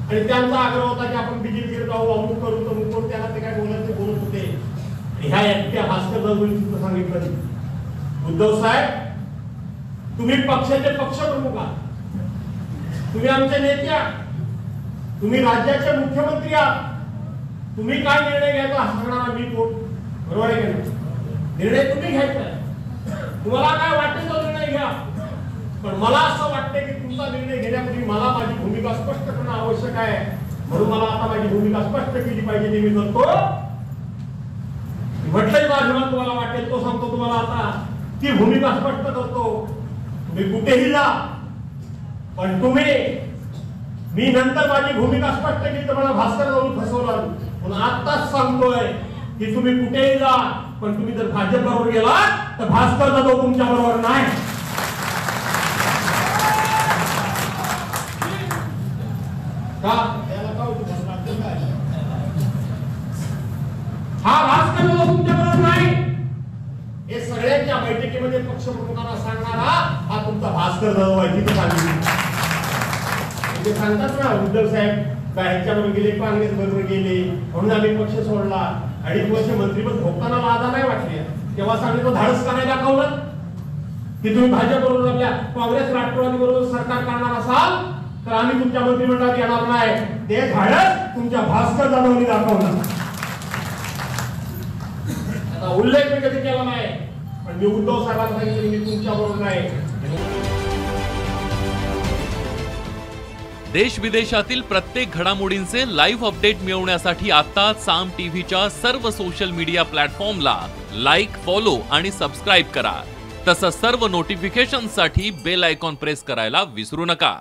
आणि त्यांचा आग्रह होता की आपण बीजेपीकडे जाऊ, अमुक करू तमुक करू. त्याला ते काय बोलत होते. ह्या एकट्या भास्कर जाधवनी सांगितलं, उद्धव साहेब तुम्ही पक्षाचे पक्षप्रमुख आहात, तुम्ही आमचे नेते आहात, तुम्ही राज्याचे मुख्यमंत्री आहात, तुम्ही काय निर्णय घ्यायचा सांगणार मी कोण? बरोबर आहे का? निर्णय तुम्ही घ्यायचा, तुम्हाला काय वाटतं तो निर्णय घ्या. पण मला असं वाटतं की तुमचा निर्णय घेण्यापूर्वी मला माझी भूमिका स्पष्ट करणं आवश्यक आहे. म्हणून मला आता माझी भूमिका स्पष्ट केली पाहिजे. ते मी करतो. म्हटलंय माझं तुम्हाला वाटेल तो सांगतो तुम्हाला. आता ती भूमिका स्पष्ट करतो. तुम्ही कुठेही जा, पण तुम्ही मी नंतर माझी भूमिका स्पष्ट केली तर मला भास्कर जाऊन फसवलं. म्हणून आत्ताच सांगतोय की तुम्ही कुठेही जा, पण तुम्ही जर भाजप बरोबर गेला तर भास्कर जाधव तुमच्या बरोबर नाही. का हा भास्कर जाधव तुमच्या बरोबर नाही हे सगळ्यांच्या बैठकीमध्ये पक्षप्रमुखांना सांगणारा हा तुमचा भास्कर जाधव आहे. तिथे सांगितलं ते सांगतात ना, उद्धव साहेब ह्याच्याबरोबर गेले, काँग्रेस बरोबर गेले, म्हणून आम्ही पक्ष सोडला. 2.5 वर्ष मंत्रीपद भोगताना लाजा नाही वाटली. तेव्हा सांगितलं धाडस का नाही दाखवलं की तुम्ही भाजप बरोबर आपल्या काँग्रेस राष्ट्रवादी बरोबर सरकार करणार असाल तर आम्ही तुमच्या मंत्रिमंडळात येणार नाही. ते धाडस तुमच्या भास्कर जाधवनी दाखवलं. आता उल्लेख मी कधी केला नाही, पण मी उद्धव साहेबांना सांगितलं मी तुमच्या बरोबर नाही. देश विदेशातील प्रत्येक घडामोडींचे लाईव्ह अपडेट मिळवण्यासाठी आता साम टीव्हीच्या सर्व सोशल मीडिया प्लॅटफॉर्मला लाईक, फॉलो आणि सबस्क्राईब करा. तसंच सर्व नोटिफिकेशनसाठी बेल आयकॉन प्रेस करायला विसरू नका.